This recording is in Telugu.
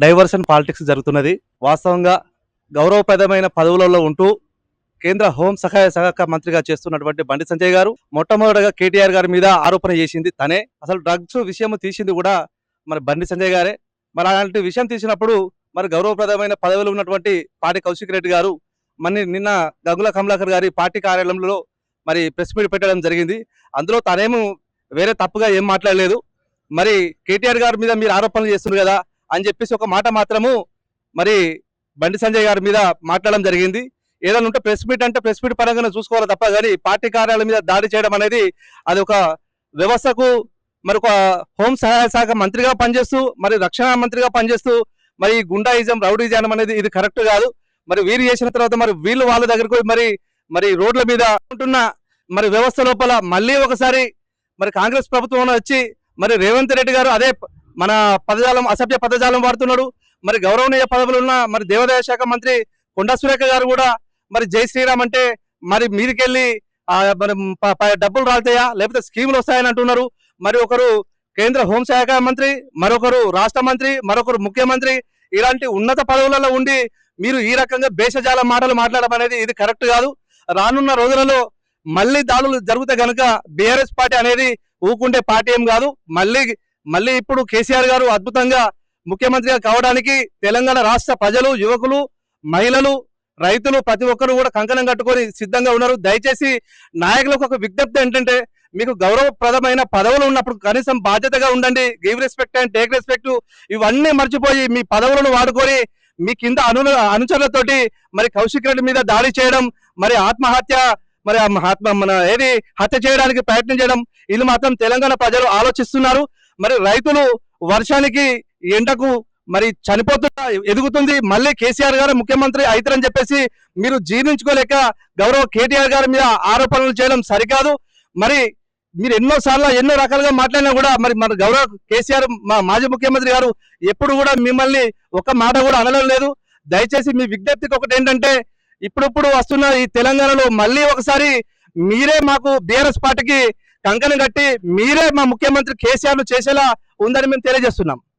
డైవర్షన్ పాలిటిక్స్ జరుగుతున్నది. వాస్తవంగా గౌరవప్రదమైన పదవులలో ఉంటూ కేంద్ర హోం సహాయ శాఖ మంత్రిగా చేస్తున్నటువంటి బండి సంజయ్ గారు మొట్టమొదటగా కేటీఆర్ గారి మీద ఆరోపణ చేసింది తనే. అసలు డ్రగ్స్ విషయం తీసింది కూడా మరి బండి సంజయ్ గారే. మరి అలాంటి విషయం తీసినప్పుడు మరి గౌరవప్రదమైన పదవులు ఉన్నటువంటి పాటి కౌశిక్ రెడ్డి గారు మరి నిన్న గంగుల కమలాకర్ గారి పార్టీ కార్యాలయంలో మరి ప్రెస్ మీట్ పెట్టడం జరిగింది. అందులో తనేమో వేరే తప్పుగా ఏం మాట్లాడలేదు. మరి కేటీఆర్ గారి మీద మీరు ఆరోపణలు చేస్తున్నారు కదా అని చెప్పేసి ఒక మాట మాత్రము మరి బండి సంజయ్ గారి మీద మాట్లాడడం జరిగింది. ఏదైనా ఉంటే ప్రెస్ మీట్ అంటే ప్రెస్ మీట్ పరంగానే చూసుకోవాలి తప్ప కానీ పార్టీ కార్యాలయం మీద దాడి చేయడం అనేది అది ఒక వ్యవస్థకు మరి ఒక హోం సహాయ శాఖ మంత్రిగా పనిచేస్తూ మరి రక్షణ మంత్రిగా పనిచేస్తూ మరి గుండాయిజం రౌడీజం అనేది ఇది కరెక్ట్ కాదు. మరి వీరు చేసిన తర్వాత మరి వీళ్ళు వాళ్ళ దగ్గరకు మరి మరి రోడ్ల మీద ఉంటున్న మరి వ్యవస్థ లోపల మళ్ళీ ఒకసారి మరి కాంగ్రెస్ ప్రభుత్వం వచ్చి మరి రేవంత్ రెడ్డి గారు అదే మన పదజాలం అసభ్య పదజాలం వాడుతున్నాడు. మరి గౌరవనీయ పదవులు ఉన్న మరి దేవాదాయ శాఖ మంత్రి కొండా సురేఖ గారు కూడా మరి జై శ్రీరామ్ అంటే మరి మీదికెళ్ళి మరి డబ్బులు రాలుతాయా లేకపోతే స్కీములు వస్తాయని అంటున్నారు. మరి ఒకరు కేంద్ర హోంశాఖ మంత్రి, మరొకరు రాష్ట్ర మంత్రి, మరొకరు ముఖ్యమంత్రి, ఇలాంటి ఉన్నత పదవులలో ఉండి మీరు ఈ రకంగా భేషజాల మాటలు మాట్లాడడం అనేది ఇది కరెక్ట్ కాదు. రానున్న రోజులలో మళ్ళీ దాడులు జరిగితే గనుక బీఆర్ఎస్ పార్టీ అనేది ఊకుండే పార్టీ ఏం కాదు. మళ్ళీ ఇప్పుడు కేసీఆర్ గారు అద్భుతంగా ముఖ్యమంత్రిగా కావడానికి తెలంగాణ రాష్ట్ర ప్రజలు, యువకులు, మహిళలు, రైతులు ప్రతి ఒక్కరు కూడా కంకణం కట్టుకొని సిద్ధంగా ఉన్నారు. దయచేసి నాయకులకు ఒక విజ్ఞప్తి ఏంటంటే మీకు గౌరవప్రదమైన పదవులు ఉన్నప్పుడు కనీసం బాధ్యతగా ఉండండి. Give respect and take respect ఇవన్నీ మర్చిపోయి మీ పదవులను వాడుకొని మీ కింద అనుచరులతోటి మరి కౌశిక్ రెడ్డి మీద దాడి చేయడం, మరి ఆత్మహత్య మరి హత్య చేయడానికి ప్రయత్నం చేయడం ఇది మాత్రం తెలంగాణ ప్రజలు ఆలోచిస్తున్నారు. మరి రైతులు వర్షానికి ఎండకు మరి చనిపోతున్నా ఎదుగుతుంది. మళ్ళీ కేసీఆర్ గారు ముఖ్యమంత్రి అవుతారని చెప్పేసి మీరు జీర్ణించుకోలేక గౌరవ కేటీఆర్ గారి మీద ఆరోపణలు చేయడం సరికాదు. మరి మీరు ఎన్నో రకాలుగా మాట్లాడినా కూడా మరి మన గౌరవ కేసీఆర్ మాజీ ముఖ్యమంత్రి గారు ఎప్పుడు కూడా మిమ్మల్ని ఒక మాట కూడా అనడం లేదు. దయచేసి మీ విజ్ఞప్తికి ఒకటి ఏంటంటే ఇప్పుడు వస్తున్న ఈ తెలంగాణలో మళ్ళీ ఒకసారి మీరే మాకు బీఆర్ఎస్ పార్టీకి కంకణం కట్టి మీరే మా ముఖ్యమంత్రి కేసీఆర్ ను చేసేలా ఉందని మేము తెలియజేస్తున్నాం.